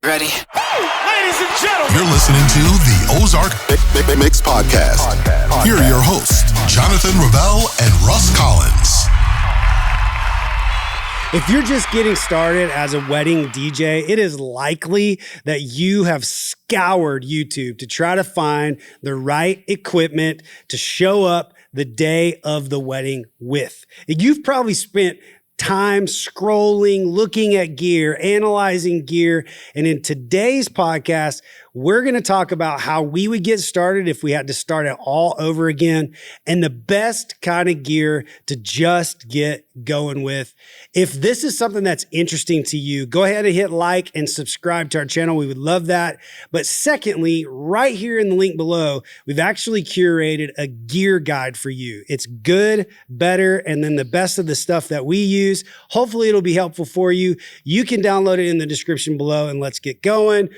Ready? Ladies and gentlemen, You're listening to the Ozark Mix Podcast. Here are your hosts, Jonathan Ravel and Russ Collins. If you're just getting started as a wedding DJ, it is likely that you have scoured YouTube to try to find the right equipment to show up the day of the wedding with. You've probably spent time scrolling, looking at gear, analyzing gear. And in today's podcast, we're going to talk about how we would get started if we had to start it all over again and the best kind of gear to just get going with. If this is something that's interesting to you, go ahead and hit like and subscribe to our channel. We would love that. But secondly, right here in the link below, we've actually curated a gear guide for you. It's good, better, and then the best of the stuff that we use. Hopefully it'll be helpful for you. You can download it in the description below, and let's get going.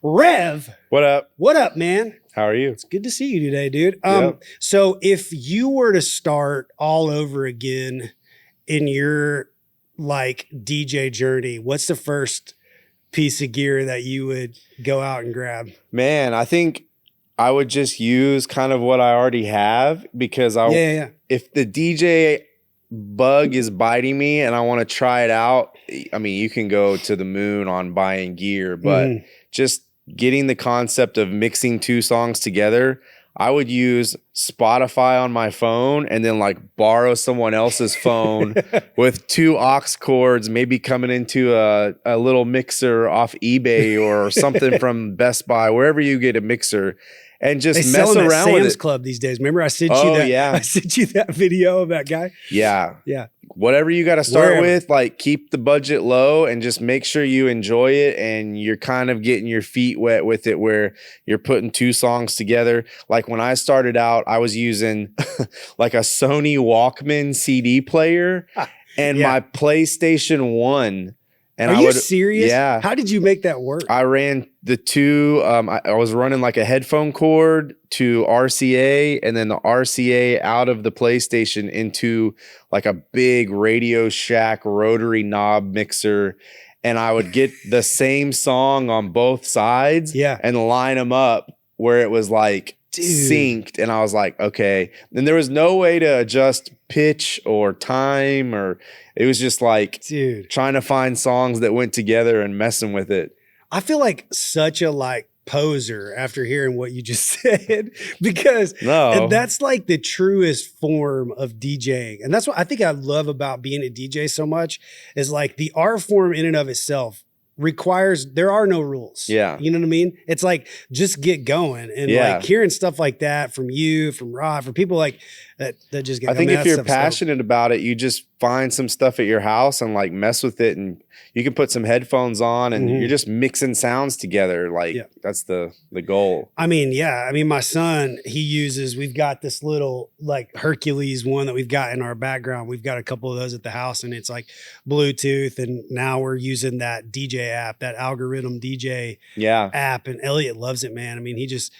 Rev. What up? What up, man? How are you? It's good to see you today, dude. Yep. So if you were to start all over again in your like DJ journey, what's the first piece of gear that you would go out and grab? Man, I think I would just use kind of what I already have because if the DJ bug is biting me and I want to try it out, I mean, you can go to the moon on buying gear, but just getting the concept of mixing two songs together, I would use Spotify on my phone and then like borrow someone else's phone with two aux cords, maybe coming into a little mixer off eBay or something from Best Buy, wherever you get a mixer, and just mess around with it. Sam's Club these days. Remember I sent you that? Yeah. I sent you that video of that guy. Yeah. Yeah. Whatever you got to start with, like keep the budget low and just make sure you enjoy it and you're kind of getting your feet wet with it where you're putting two songs together. Like when I started out, I was using like a Sony Walkman CD player and my PlayStation 1. And Are you serious? Yeah. How did you make that work? I ran the two. I was running like a headphone cord to RCA and then the RCA out of the PlayStation into like a big Radio Shack rotary knob mixer. And I would get the same song on both sides and line them up where it was like synced. And I was like, okay. And there was no way to adjust pitch or time, or it was just like trying to find songs that went together and messing with it. I feel like such a like poser after hearing what you just said, because that's like the truest form of DJing. And that's what I think I love about being a DJ so much is like the art form in and of itself requires, there are no rules. Yeah. You know what I mean? It's like, just get going. And like hearing stuff like that from you, from Rod, from people like that just get, I think if you're passionate about it, you just find some stuff at your house and like mess with it, and you can put some headphones on and you're just mixing sounds together. Like that's the goal. I mean, my son, we've got this little like Hercules one that we've got in our background. We've got a couple of those at the house and it's like Bluetooth. And now we're using that DJ app, that algorithm DJ app. And Elliot loves it, man. I mean, he just,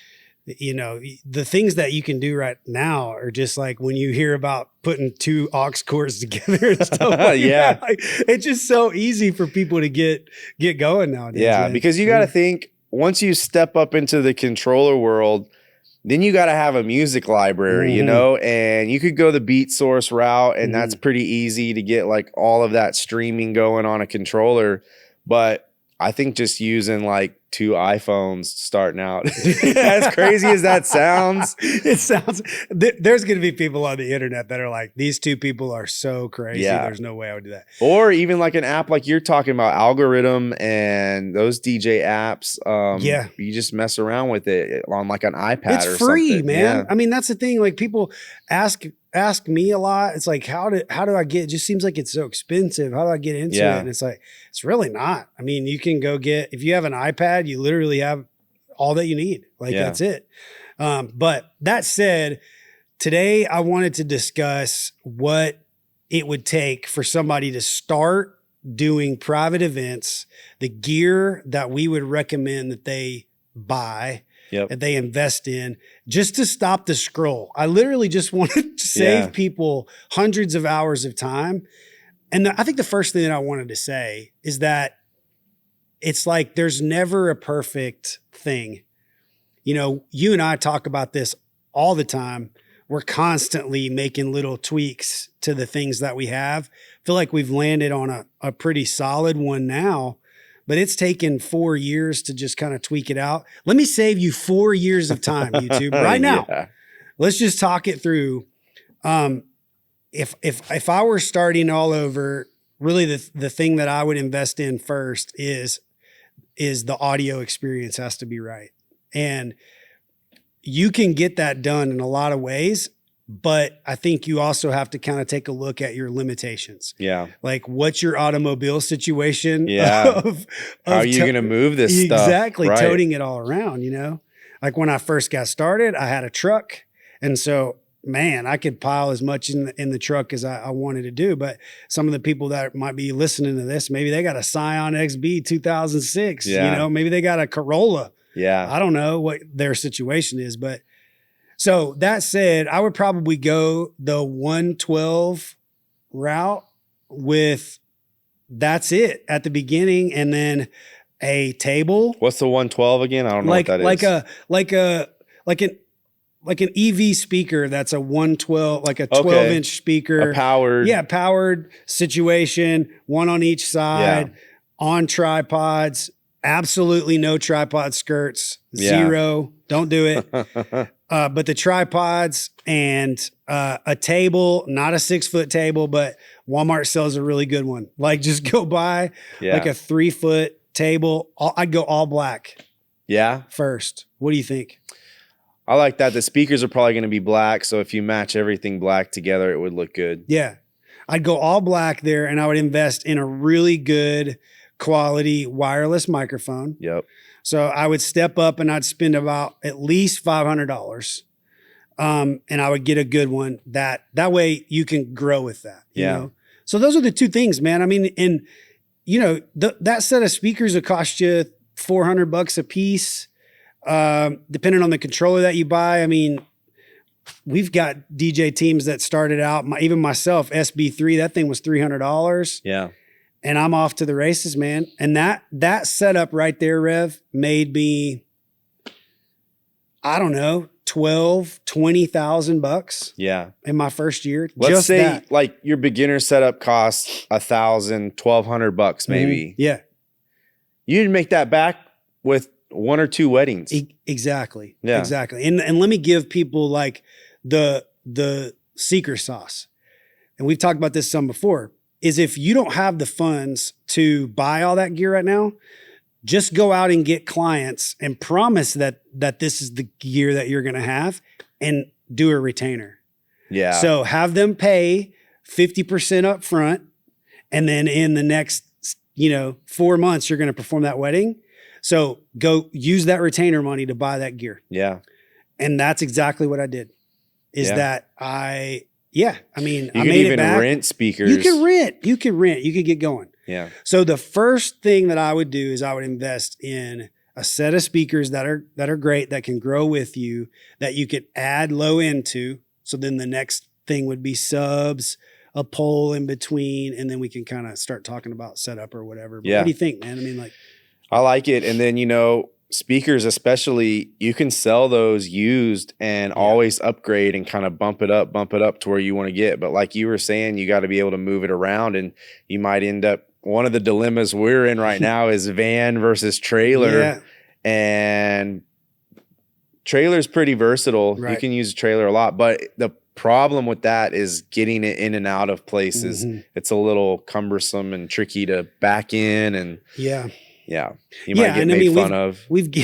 you know, the things that you can do right now are just like when you hear about putting two aux cords together and stuff like that. Like, it's just so easy for people to get going nowadays. Yeah, man. because you got to think, once you step up into the controller world, then you got to have a music library, you know, and you could go the beat source route, and that's pretty easy to get like all of that streaming going on a controller. But I think just using like two iPhones starting out, as crazy as that sounds, there's going to be people on the internet that are like, these two people are so crazy. There's no way I would do that. Or even like an app like you're talking about, Algorithm and those DJ apps. You just mess around with it on like an iPad. It's or free, something. man. Yeah. I mean, that's the thing. Like people ask me a lot. It's like, how do I get, it just seems like it's so expensive. How do I get into it? And it's like, it's really not. I mean, you can go if you have an iPad, you literally have all that you need. Like that's it. But that said, today I wanted to discuss what it would take for somebody to start doing private events, the gear that we would recommend that they buy, that they invest in, just to stop the scroll. I literally just wanted to save people hundreds of hours of time. And I think the first thing that I wanted to say is that it's like there's never a perfect thing. You know, you and I talk about this all the time. We're constantly making little tweaks to the things that we have. I feel like we've landed on a pretty solid one now, but it's taken 4 years to just kind of tweak it out. Let me save you 4 years of time, YouTube, right now. Yeah. Let's just talk it through. If I were starting all over, really the thing that I would invest in first is the audio experience has to be right. And you can get that done in a lot of ways, but I think you also have to kind of take a look at your limitations. Yeah. Like, what's your automobile situation? Yeah. How are you going to move this stuff? Exactly. Right. Toting it all around, you know? Like when I first got started, I had a truck. And so, man, I could pile as much in the truck as I wanted to do. But some of the people that might be listening to this, maybe they got a Scion XB 2006, Yeah. you know, maybe they got a Corolla. Yeah. I don't know what their situation is, but so that said, I would probably go the 112 route with that's it at the beginning, and then a table. What's the 112 again? I don't know what that is. Like an EV speaker that's a 112, like a 12-inch speaker. A powered. Yeah, powered situation, one on each side, Yeah. on tripods. Absolutely no tripod skirts. Yeah. Zero. Don't do it. But the tripods and a table, not a 6-foot table, but Walmart sells a really good one. Like, just go buy like a 3-foot table. I'd go all black Yeah. first. What do you think? I like that. The speakers are probably going to be black. So if you match everything black together, it would look good. Yeah. I'd go all black there, and I would invest in a really good quality wireless microphone. Yep. So I would step up and I'd spend about at least $500. And I would get a good one that way you can grow with that. You know? So those are the two things, man. I mean, and you know, that set of speakers will cost you $400 a piece. Depending on the controller that you buy. I mean, we've got DJ teams that started out, even myself, SB3, that thing was $300. Yeah. And I'm off to the races, man. And that setup right there, Rev, made me, I don't know, $20,000 Yeah. in my first year. Let's Just say that. like your beginner setup costs $1,000, $1,200 maybe. Mhm. Yeah, You'd make that back with 1 or 2 weddings. exactly. Yeah. Exactly. And let me give people like the secret sauce. And we've talked about this some before, is if you don't have the funds to buy all that gear right now, just go out and get clients and promise that this is the gear that you're going to have, and do a retainer. Yeah. So have them pay 50% up front, and then in the next, 4 months, you're going to perform that wedding. So go use that retainer money to buy that gear. Yeah. And that's exactly what I did. I made even it back. rent speakers. You can rent. You could get going. Yeah. So the first thing that I would do is I would invest in a set of speakers that are great, that can grow with you, that you could add low end to. So then the next thing would be subs, a pole in between, and then we can kind of start talking about setup or whatever. But Yeah. what do you think, man? I mean, like, I like it. And then, speakers especially, you can sell those used and always upgrade and kind of bump it up to where you want to get. But like you were saying, you got to be able to move it around, and you might end up, one of the dilemmas we're in right now is van versus trailer. Yeah. And trailer's pretty versatile. Right. You can use a trailer a lot, but the problem with that is getting it in and out of places. Mhm. It's a little cumbersome and tricky to back in, and yeah. you might get made fun of. Dude,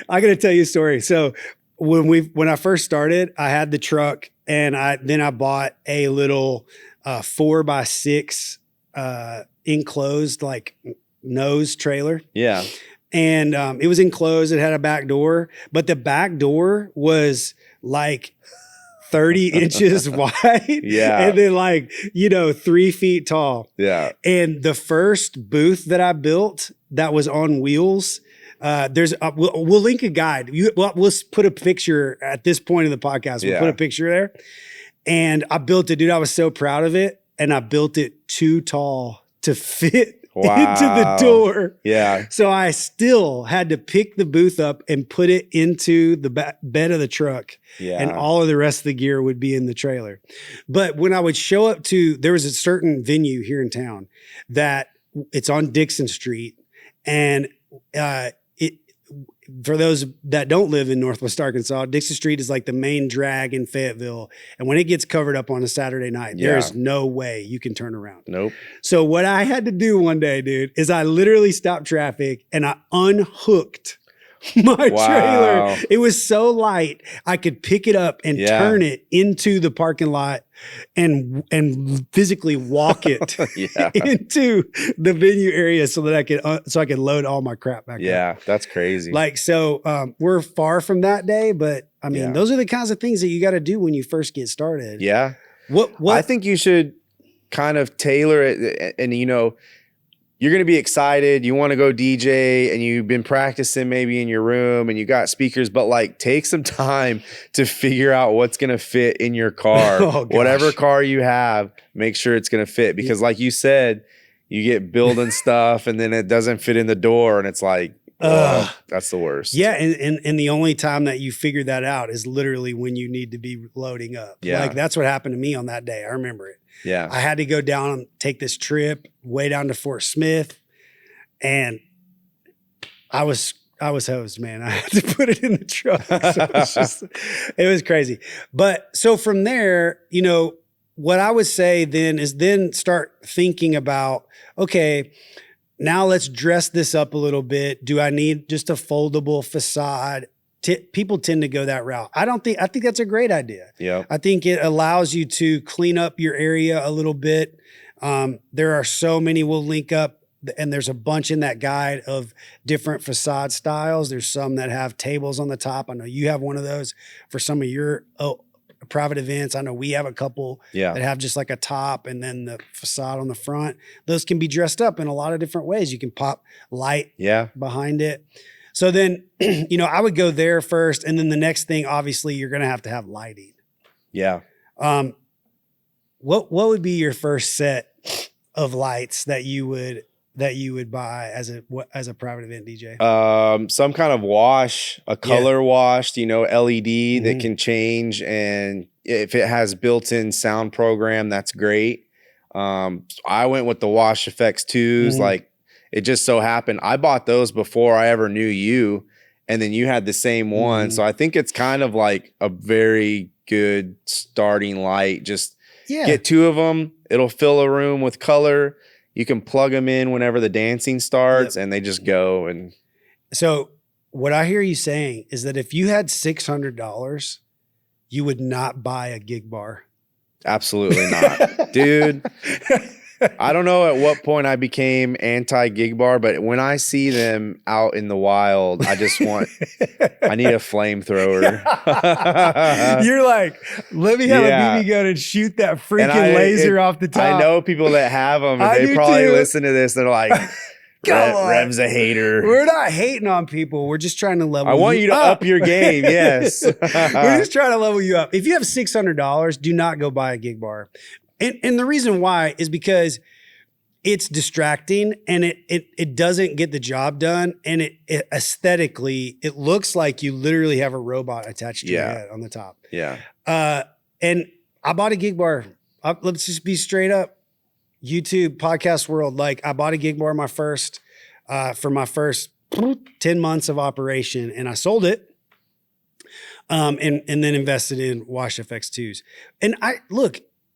I got to tell you a story. So when I first started, I had the truck, and I bought a little 4x6 enclosed like nose trailer. Yeah. And it was enclosed. It had a back door, but the back door was like 30 inches wide. Yeah. And then 3 feet tall. Yeah. And the first booth that I built that was on wheels, we'll link a guide. We'll put a picture at this point in the podcast. We'll put a picture there. And I built it, dude. I was so proud of it. And I built it too tall to fit into the door. Yeah. So I still had to pick the booth up and put it into the bed of the truck. Yeah. And all of the rest of the gear would be in the trailer. But when I would show up to, there was a certain venue here in town that it's on Dixon Street. And for those that don't live in Northwest Arkansas, Dixon Street is like the main drag in Fayetteville. And when it gets covered up on a Saturday night, there's no way you can turn around. Nope. So what I had to do one day, dude, is I literally stopped traffic and I unhooked my trailer. It was so light, I could pick it up and turn it into the parking lot and physically walk it into the venue area so that I could load all my crap back up. Yeah, that's crazy. Like, so we're far from that day, but I mean, those are the kinds of things that you got to do when you first get started. Yeah. What I think you should kind of tailor it, and you know, you're going to be excited. You want to go DJ and you've been practicing maybe in your room and you got speakers, but like take some time to figure out what's going to fit in your car. Whatever car you have, make sure it's going to fit, because like you said, you get building stuff and then it doesn't fit in the door and it's like, that's the worst. Yeah. And the only time that you figure that out is literally when you need to be loading up. Yeah. Like that's what happened to me on that day. I remember it. Yeah. I had to go down and take this trip way down to Fort Smith, and I was hosed, man. I had to put it in the truck. So it was crazy. But so from there, you know, what I would say then is start thinking about, okay, now let's dress this up a little bit. Do I need just a foldable facade? People tend to go that route. I think that's a great idea. Yeah. I think it allows you to clean up your area a little bit. There are so many, we'll link up, and there's a bunch in that guide of different facade styles. There's some that have tables on the top. I know you have one of those for some of your private events. I know we have a couple that have just like a top and then the facade on the front. Those can be dressed up in a lot of different ways. You can pop light behind it. So then, you know, I would go there first. And then the next thing, obviously, you're going to have lighting. Yeah. What would be your first set of lights that you would buy as a private event DJ? Some kind of wash, a color washed, you know, LED that can change. And if it has built-in sound program, that's great. I went with the Wash Effects 2s, like, it just so happened I bought those before I ever knew you, and then you had the same one. So I think it's kind of like a very good starting light. Just get two of them. It'll fill a room with color. You can plug them in whenever the dancing starts, and they just go. And so what I hear you saying is that if you had $600, you would not buy a gig bar. Absolutely not, dude. I don't know at what point I became anti-gig bar, but when I see them out in the wild, I just I need a flamethrower. You're like, let me have a BB gun and shoot that freaking laser off the top. I know people that have them, and they probably listen to this. They're like, Rev's a hater. We're not hating on people. We're just trying to level you up. I want you to up your game, yes. We're just trying to level you up. If you have $600, do not go buy a gig bar. And the reason why is because it's distracting and it doesn't get the job done. And it aesthetically, it looks like you literally have a robot attached to your head on the top. Yeah. And I bought a gig bar. Let's just be straight up. YouTube podcast world. Like, I bought a gig bar for my first 10 months of operation, and I sold it. And then invested in Wash FX 2s. And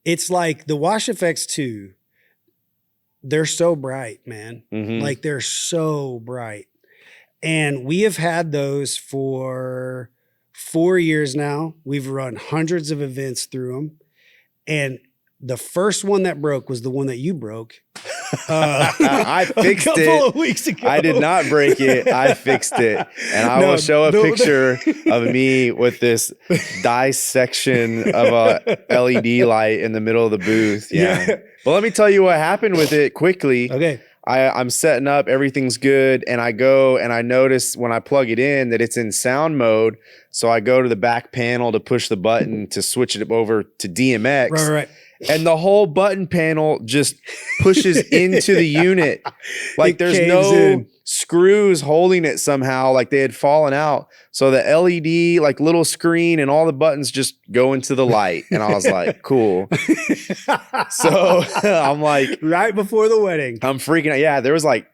it's like the Wash FX 2, they're so bright, man. Like, they're so bright. And we have had those for 4 years now. We've run hundreds of events through them. And the first one that broke was the one that you broke. I fixed it. A couple of weeks ago. I did not break it. I fixed it. And I will show a picture of me with this dissection of a LED light in the middle of the booth. Yeah. But let me tell you what happened with it quickly. Okay. I'm setting up, everything's good, and I go and I notice when I plug it in that it's in sound mode. So I go to the back panel to push the button to switch it over to DMX. Right. and the whole button panel just pushes into the unit. Like there's no screws holding it somehow, like they had fallen out. So the LED like little screen and all the buttons just go into the light. And I was like, cool. So I'm like, right before the wedding, I'm freaking out. Yeah, there was like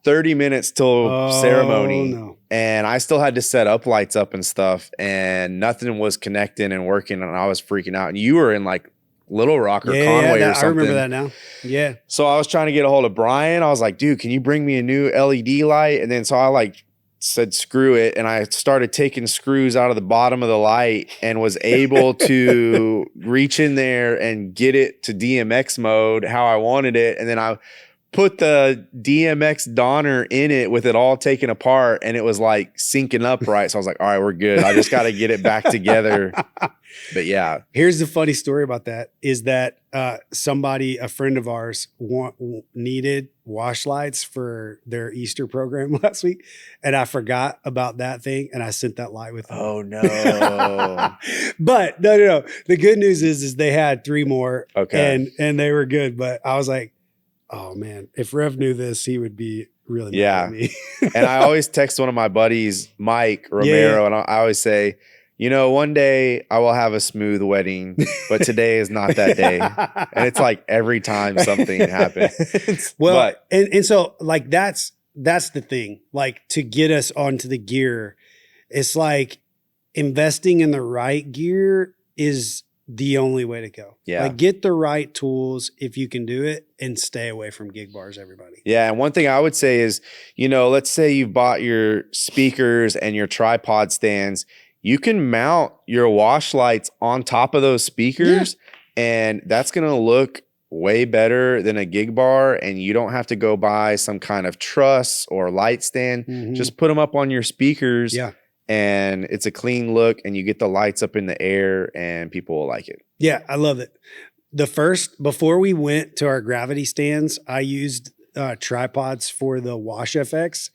30 minutes till ceremony. No. And I still had to set up lights up and stuff, and nothing was connecting and working, and I was freaking out. And you were in like Little Rock or Conway or something. I remember that now. Yeah. So I was trying to get a hold of Brian. I was like, dude, can you bring me a new LED light? And then so I like said, screw it. And I started taking screws out of the bottom of the light and was able to reach in there and get it to DMX mode how I wanted it. And then I put the DMX Donner in it with it all taken apart, and it was like syncing up right. So I was like, all right, we're good. I just got to get it back together. But yeah. Here's the funny story about that is that a friend of ours needed wash lights for their Easter program last week. And I forgot about that thing. And I sent that light with them. Oh no. But no. The good news is they had 3 more. Okay. And they were good. But I was like, oh man, if Rev knew this, he would be really mad at me. And I always text one of my buddies, Mike Romero, and I always say, you know, one day I will have a smooth wedding, but today is not that day. And it's like every time something happens. Well, and so like that's the thing. Like to get us onto the gear, it's like investing in the right gear is the only way to go. Yeah. Like get the right tools if you can do it, and stay away from gig bars, everybody. Yeah. And one thing I would say is, you know, let's say you've bought your speakers and your tripod stands. You can mount your wash lights on top of those speakers, and that's going to look way better than a gig bar. And you don't have to go buy some kind of truss or light stand. Mm-hmm. Just put them up on your speakers. Yeah. And it's a clean look, and you get the lights up in the air, and people will like it. Yeah, I love it. Before we went to our gravity stands, I used tripods for the Wash FX,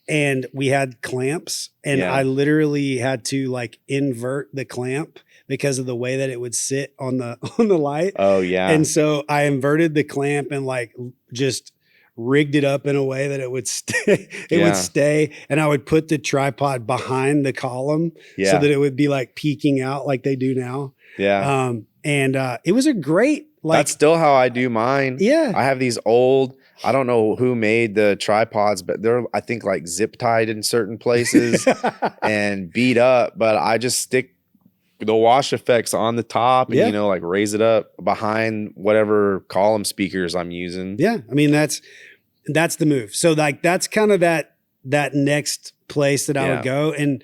and we had clamps, and I literally had to like invert the clamp because of the way that it would sit on the light. Oh yeah. And so I inverted the clamp and like just rigged it up in a way that it would stay. Would stay, and I would put the tripod behind the column so that it would be like peeking out like they do now. Yeah. And it was a great like. That's still how I do mine. Yeah. I have these old. I don't know who made the tripods, but they're I think like zip tied in certain places and beat up. But I just stick the Wash effects on the top and, you know, like raise it up behind whatever column speakers I'm using. Yeah. I mean, that's the move. So like, that's kind of that next place that I would go. And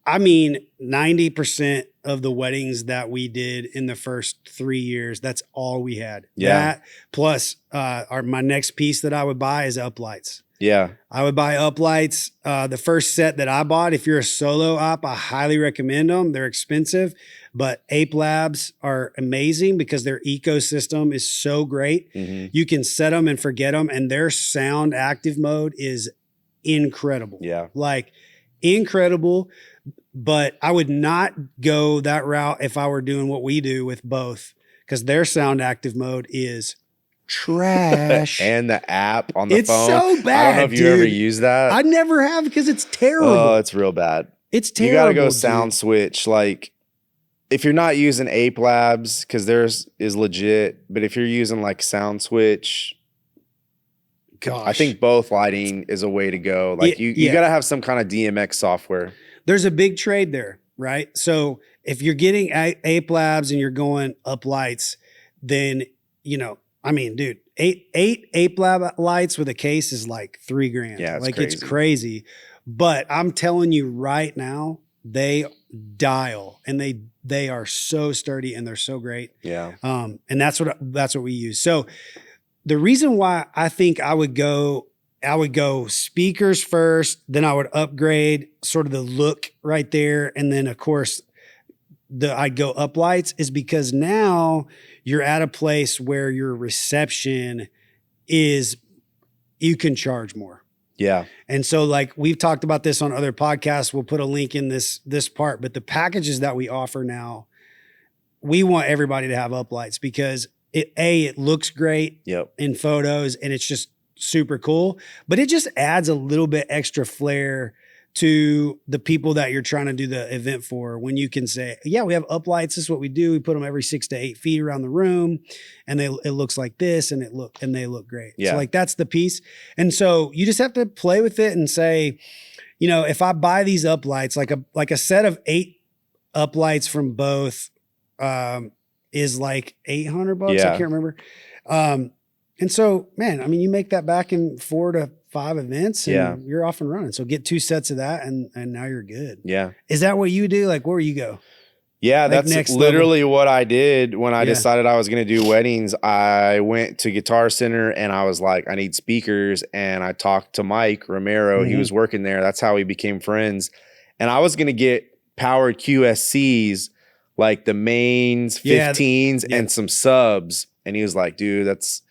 I mean, 90% of the weddings that we did in the first 3 years, that's all we had. Yeah. That plus my next piece that I would buy is uplights. Yeah. I would buy uplights. The first set that I bought, if you're a solo op, I highly recommend them. They're expensive, but Ape Labs are amazing because their ecosystem is so great. Mm-hmm. You can set them and forget them, and their sound active mode is incredible. Yeah. Like incredible. But I would not go that route if I were doing what we do with both, because their sound active mode is trash. And the app on the phone. It's so bad. I don't know if you ever use that. I never have because it's terrible. Oh, it's real bad. It's terrible. You got to go sound switch. Like if you're not using Ape Labs, because theirs is legit, but if you're using like Sound Switch, gosh, I think both lighting is a way to go. Like you got to have some kind of DMX software. There's a big trade there, right? So if you're getting Ape Labs and you're going up lights, then, you know, I mean, dude, eight Ape Lab lights with a case is like $3,000. Yeah, it's crazy. But I'm telling you right now, they dial and they are so sturdy and they're so great. Yeah. And that's what we use. So the reason why I think I would go speakers first, then I would upgrade sort of the look right there. And then of course I'd go up lights is because now you're at a place where your reception is, you can charge more. Yeah. And so like we've talked about this on other podcasts, we'll put a link in this part, but the packages that we offer now, we want everybody to have uplights because it looks great in photos and it's just super cool, but it just adds a little bit extra flair to the people that you're trying to do the event for, when you can say, yeah, we have uplights. This is what we do. We put them every 6 to 8 feet around the room and it looks like this and they look great. So like, that's the piece. And so you just have to play with it and say, you know, if I buy these uplights, like a set of 8 uplights from both, is like $800. I can't remember. And so, man, I mean, you make that back in 4 to 5 events and you're off and running. So get 2 sets of that and now you're good. Yeah. Is that what you do? Like, where you go? Yeah, like that's literally what I did when I decided I was going to do weddings. I went to Guitar Center and I was like, I need speakers. And I talked to Mike Romero. He was working there. That's how we became friends. And I was going to get powered QSCs, like the mains, 15s, and some subs. And he was like, dude, that's...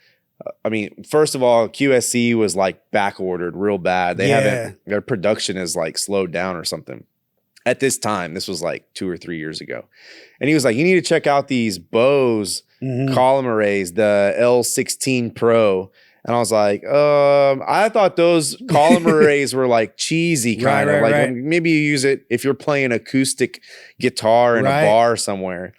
I mean, first of all, QSC was like back ordered real bad. They haven't, their production is like slowed down or something at this time. This was like 2 or 3 years ago. And he was like, you need to check out these Bose column arrays, the L16 Pro. And I was like, I thought those column arrays were like cheesy kind of like maybe you use it if you're playing acoustic guitar in a bar somewhere.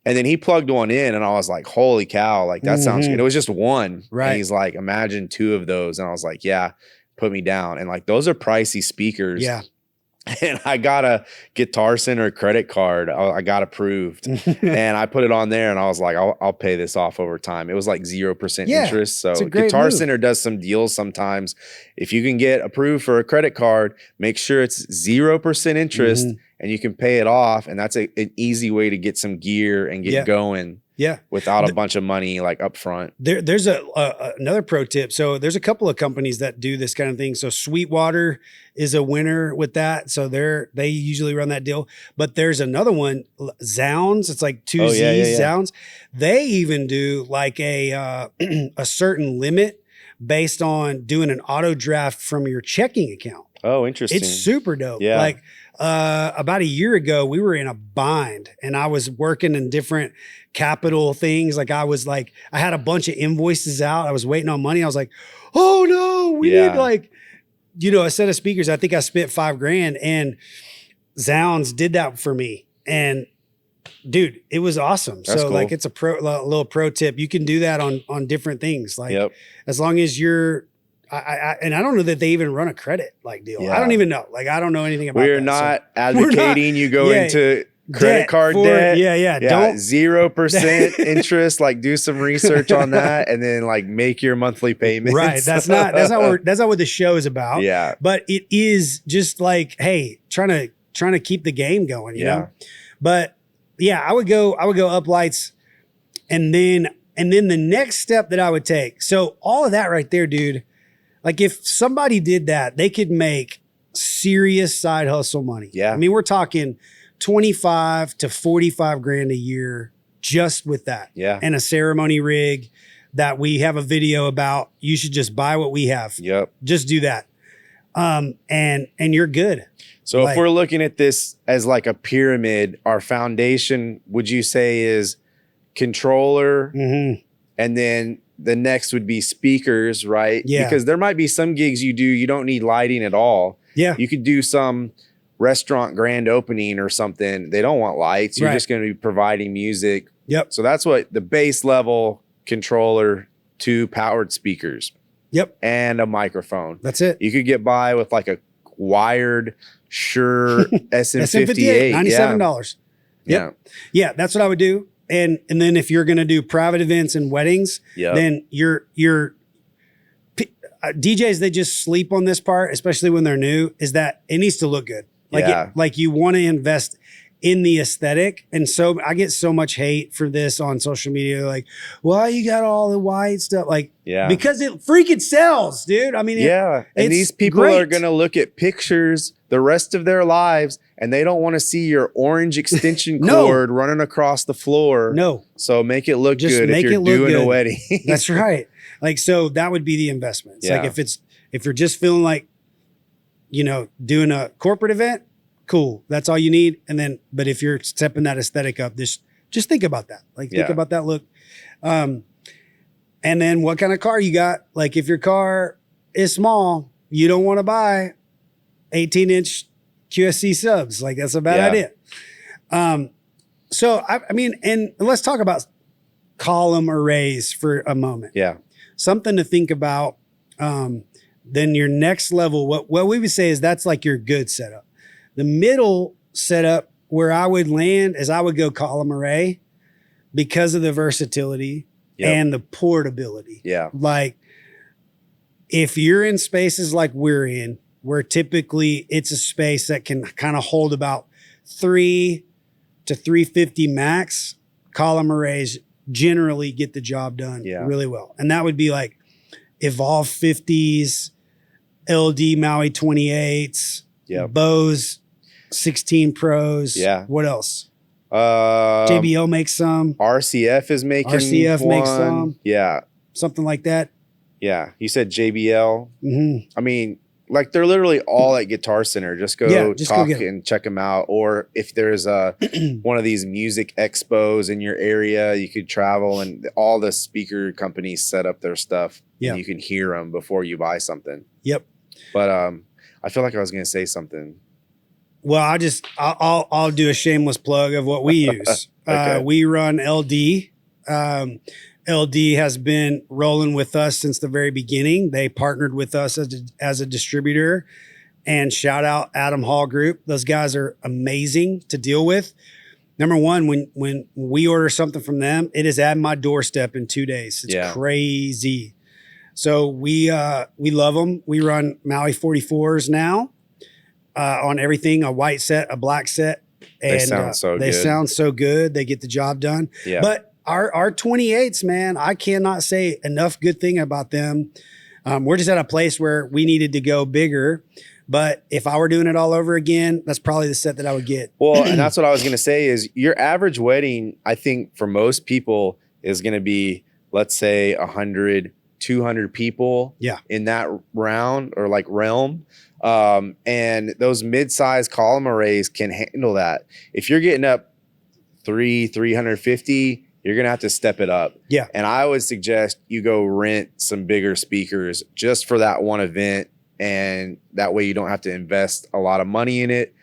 And then he plugged one in and I was like, holy cow, like that sounds good. It was just one. Right. And he's like, imagine 2 of those. And I was like, yeah, put me down. And like, those are pricey speakers. Yeah. And I got a Guitar Center credit card. I got approved and I put it on there and I was like, I'll pay this off over time. It was like 0% interest. So Guitar Center does some deals sometimes. If you can get approved for a credit card, make sure it's 0% interest and you can pay it off. And that's an easy way to get some gear and get going. Yeah, without a bunch of money like up front. There's another pro tip. So there's a couple of companies that do this kind of thing. So Sweetwater is a winner with that. So they usually run that deal. But there's another one, Zounds. It's like 2 Z's, Zounds. They even do like a certain limit based on doing an auto draft from your checking account. Oh, interesting. It's super dope. Yeah. Like about a year ago, we were in a bind and I was working in different capital things. Like I had a bunch of invoices out. I was waiting on money. I was like, oh no, we need like, you know, a set of speakers. I think I spent $5,000 and Zounds did that for me. And dude, it was awesome. That's cool. Like it's a little pro tip. You can do that on different things. Like as long as you're, and I don't know that they even run a credit like deal. I don't even know. Like, I don't know anything about We're not advocating you go into credit card debt. Don't 0% interest. Like do some research on that and then like make your monthly payments. Right. That's not what the show is about. Yeah. But it is just like, hey, trying to keep the game going, you know? But yeah, I would go uplights and then the next step that I would take. So all of that right there, dude. Like if somebody did that, they could make serious side hustle money. Yeah. I mean, we're talking 25 to 45 grand a year just with that. Yeah. And a ceremony rig that we have a video about. You should just buy what we have. Yep. Just do that. And you're good. So like, if we're looking at this as like a pyramid, our foundation, would you say is controller and then the next would be speakers, right? Yeah. Because there might be some gigs you don't need lighting at all. Yeah. You could do some restaurant grand opening or something. They don't want lights. You're just going to be providing music. Yep. So that's what the base level controller, 2 powered speakers. Yep. And a microphone. That's it. You could get by with like a wired Shure SM58. $97. Yep. Yeah, that's what I would do. And then if you're going to do private events and weddings, then your DJs, they just sleep on this part, especially when they're new, is that it needs to look good. Like like you want to invest in the aesthetic. And so I get so much hate for this on social media. Like, well, you got all the white stuff. Like, because it freaking sells, dude. I mean, and these people are going to look at pictures the rest of their lives and they don't want to see your orange extension cord running across the floor. No. So make it look good if you're doing a wedding. That's right. Like, so that would be the investment. It's like if you're just feeling like, you know, doing a corporate event, cool. That's all you need. And then, but if you're stepping that aesthetic up, just think about that. Like think about that look. And then what kind of car you got? Like if your car is small, you don't want to buy 18-inch QSC subs. Like that's a bad idea. So I mean, and let's talk about column arrays for a moment. Yeah. Something to think about. Then your next level, what we would say is that's like your good setup. The middle setup where I would land is I would go column array because of the versatility and the portability. Yeah. Like if you're in spaces like we're in, where typically it's a space that can kind of hold about 3 to 350 max, column arrays generally get the job done really well. And that would be like Evolve 50s, LD Maui 28s, Bose 16 Pros. Yeah. What else? JBL makes some. RCF is making RCF one. makes some. Yeah. Something like that. Yeah. You said JBL. Mm-hmm. I mean, like they're literally all at Guitar Center. Just go talk and check them out. Or if there's one of these music expos in your area, you could travel and all the speaker companies set up their stuff. Yeah. And you can hear them before you buy something. Yep. But I feel like I was going to say something. Well, I'll do a shameless plug of what we use. Okay. We run LD. LD has been rolling with us since the very beginning. They partnered with us as a distributor, and shout out Adam Hall Group. Those guys are amazing to deal with. Number one, when we order something from them, it is at my doorstep in 2 days. It's crazy. So we love them. We run Maui 44s now on everything, a white set, a black set. And they sound so good. They sound so good. They get the job done. Yeah. But our 28s, man, I cannot say enough good thing about them. We're just at a place where we needed to go bigger. But if I were doing it all over again, that's probably the set that I would get. Well, and that's what I was going to say is your average wedding, I think for most people is going to be, let's say 100, 200 people in that round or like realm. And those mid-size column arrays can handle that. If you're getting up 350, you're going to have to step it up. Yeah. And I would suggest you go rent some bigger speakers just for that one event. And that way you don't have to invest a lot of money in it.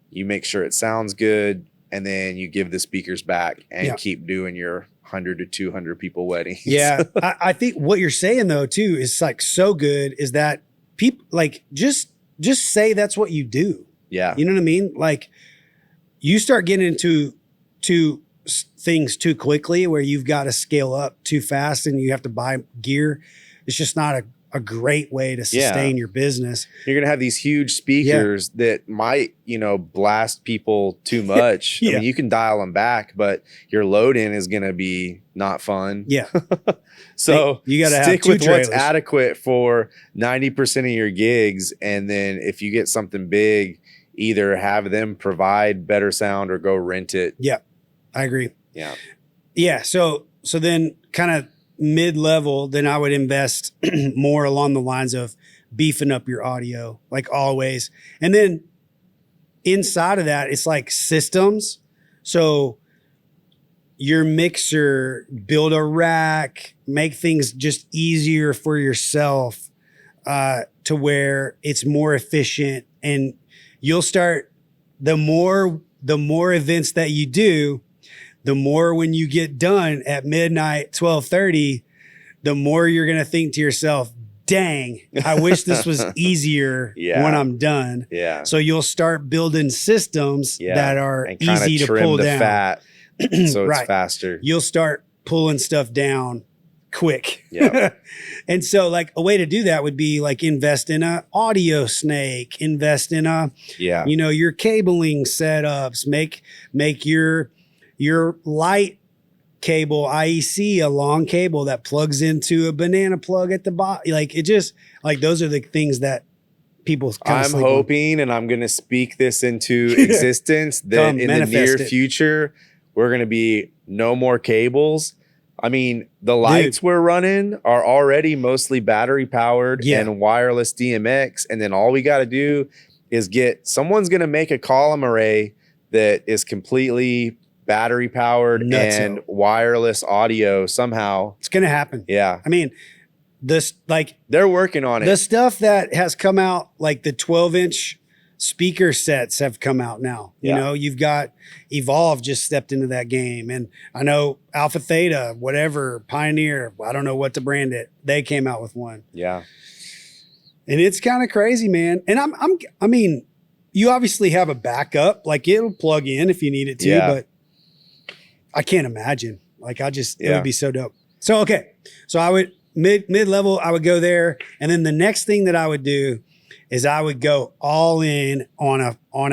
You make sure it sounds good. And then you give the speakers back and keep doing your 100 to 200 people weddings. Yeah. I think what you're saying though, too, is like so good is that people like just say that's what you do. Yeah. You know what I mean? Like you start getting into things too quickly where you've got to scale up too fast and you have to buy gear. It's just not a great way to sustain your business. You're going to have these huge speakers that might, blast people too much. I mean, you can dial them back, but your load in is going to be not fun. Yeah. So you got to stick with what's adequate for 90% of your gigs. And then if you get something big, either have them provide better sound or go rent it. Yeah, I agree. Yeah. Yeah. So then kind of mid-level, then I would invest more along the lines of beefing up your audio, like always. And then inside of that, it's like systems. So your mixer, build a rack, make things just easier for yourself to where it's more efficient. And you'll start, the more events that you do, the more when you get done at midnight, 12:30, the more you're going to think to yourself, dang, I wish this was easier when I'm done. Yeah. So you'll start building systems that are easy to pull down. Fat so it's faster. You'll start pulling stuff down quick. Yeah. And so like a way to do that would be like invest in a audio snake, invest in your cabling setups, make your light cable, IEC, a long cable that plugs into a banana plug at the bottom. Like it just like those are the things that people kind of I'm hoping and I'm going to speak this into existence that in the near future, we're going to be no more cables. I mean, the lights we're running are already mostly battery powered and wireless DMX. And then all we got to do is someone's going to make a column array that is completely battery powered and wireless audio somehow. It's going to happen. Yeah. I mean, they're working on it. The stuff that has come out, like the 12-inch speaker sets have come out now. You know, you've got Evolve just stepped into that game. And I know Alpha Theta, whatever, Pioneer, I don't know what to brand it. They came out with one. Yeah. And it's kind of crazy, man. And I mean, you obviously have a backup, like it'll plug in if you need it to, but I can't imagine. Like it would be so dope. So, okay. So I would mid-level, I would go there. And then the next thing that I would do is I would go all in on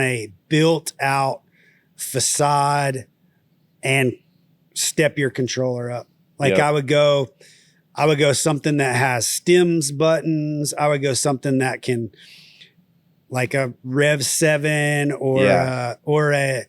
a built out facade and step your controller up. Like I would go something that has stems buttons. I would go something that can, like a Rev 7 or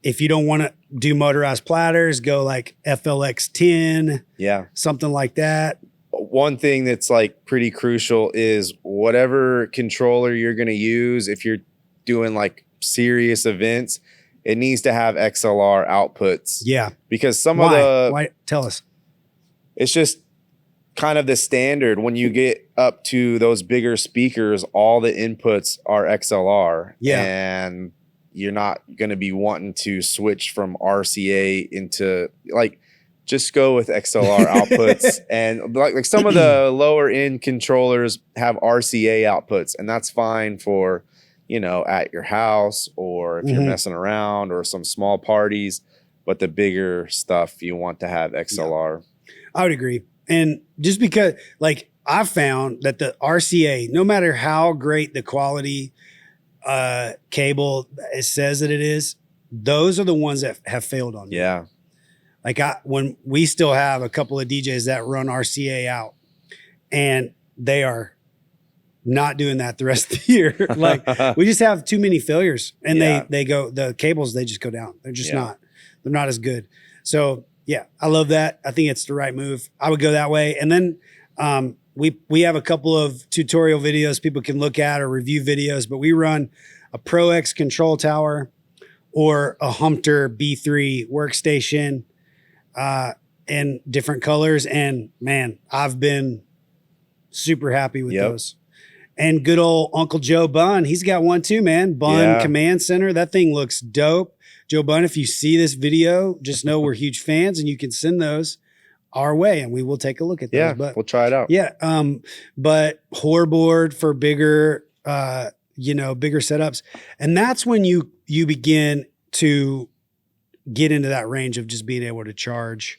if you don't want to do motorized platters, go like FLX 10. Yeah. Something like that. One thing that's like pretty crucial is whatever controller you're going to use, if you're doing like serious events, it needs to have XLR outputs. Yeah. Because Why? Tell us. It's just kind of the standard. When you get up to those bigger speakers, all the inputs are XLR. Yeah. And you're not going to be wanting to switch from RCA into just go with XLR outputs. And like some of the lower end controllers have RCA outputs, and that's fine for, at your house or if you're messing around or some small parties, but the bigger stuff you want to have XLR. Yeah. I would agree. And just because I found that the RCA, no matter how great the quality cable it says that it is, those are the ones that have failed on me. Yeah. When we still have a couple of DJs that run RCA out, and they are not doing that the rest of the year. We just have too many failures, and the cables, they just go down. They're just they're not as good. So yeah, I love that. I think it's the right move. I would go that way. And then we have a couple of tutorial videos people can look at or review videos, but we run a Pro X control tower or a Humpter B3 workstation in different colors. And man, I've been super happy with those. And good old Uncle Joe Bunn, he's got one too, man. Bunn Command Center. That thing looks dope. Joe Bunn, if you see this video, just know we're huge fans, and you can send those our way and we will take a look at those. Yeah, but we'll try it out. Yeah. But whoreboard for bigger, bigger setups. And that's when you begin to get into that range of just being able to charge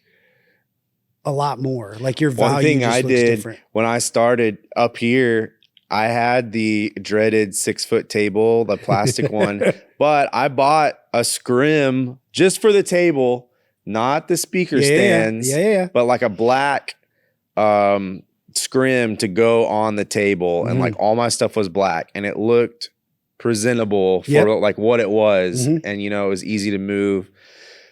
a lot more. Like your value. One thing just I looks did different. When I started up here, I had the dreaded 6-foot table, the plastic one, but I bought a scrim just for the table, not the speaker stands, but like a black scrim to go on the table. And like all my stuff was black, and it looked presentable for like what it was. And, it was easy to move.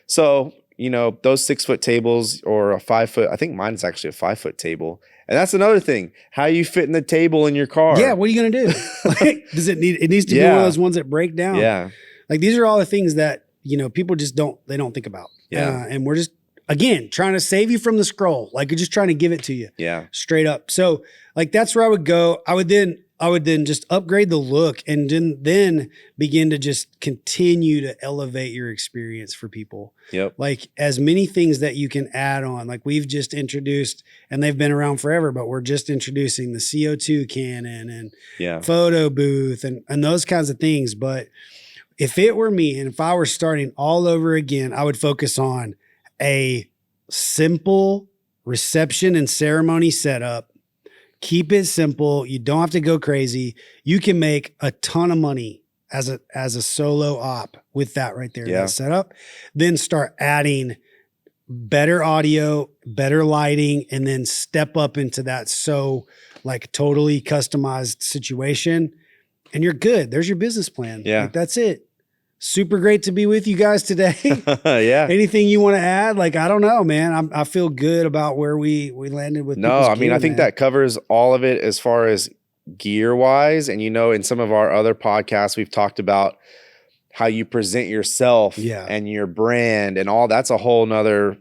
So, those 6-foot tables or a 5-foot, I think mine's actually a 5-foot table. And that's another thing. How you fit in the table in your car. Yeah. What are you going to do? Does it needs to be one of those ones that break down. Yeah. Like these are all the things that, people just don't think about. Yeah. And we're just, again, trying to save you from the scroll. Like we're just trying to give it to you. Yeah. Straight up. So like, that's where I would go. I would then just upgrade the look and then begin to just continue to elevate your experience for people. Yep. Like as many things that you can add on, like we've just introduced, and they've been around forever, but we're just introducing the CO2 cannon and photo booth and those kinds of things. But if it were me, and if I were starting all over again, I would focus on a simple reception and ceremony setup. Keep it simple. You don't have to go crazy. You can make a ton of money as a solo op with that right there. That setup. Then start adding better audio, better lighting, and then step up into that like totally customized situation, and you're good. There's your business plan. Yeah. Like, that's it. Super great to be with you guys today. Yeah. Anything you want to add? Like, I don't know, man. I feel good about where we landed with. No, I mean, I think that covers all of it as far as gear wise. And, in some of our other podcasts, we've talked about how you present yourself and your brand and all. That's a whole nother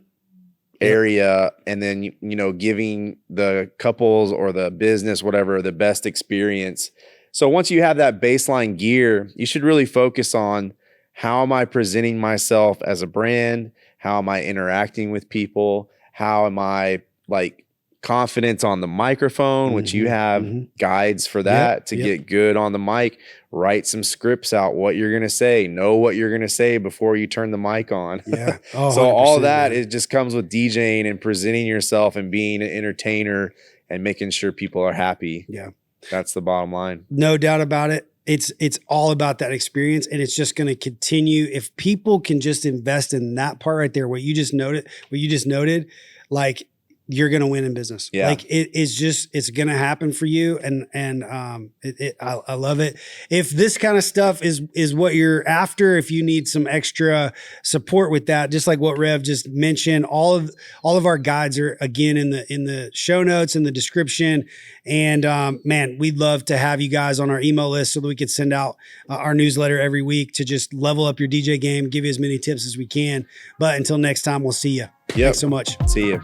area. And then, you know, giving the couples or the business, whatever, the best experience. So once you have that baseline gear, you should really focus on, how am I presenting myself as a brand? How am I interacting with people? How am I like confident on the microphone, which you have guides for that to get good on the mic. Write some scripts out, what you're going to say, know what you're going to say before you turn the mic on. Yeah. Oh, so all that, it just comes with DJing and presenting yourself and being an entertainer and making sure people are happy. Yeah. That's the bottom line. No doubt about it. It's all about that experience, and it's just going to continue. If people can just invest in that part right there, what you just noted, like, you're going to win in business. Yeah. Like it's going to happen for you. I love it. If this kind of stuff is what you're after, if you need some extra support with that, just like what Rev just mentioned, all of our guides are again in the show notes, in the description. And man, we'd love to have you guys on our email list so that we could send out our newsletter every week to just level up your DJ game, give you as many tips as we can. But until next time, we'll see you. Yep. Thanks so much. See you.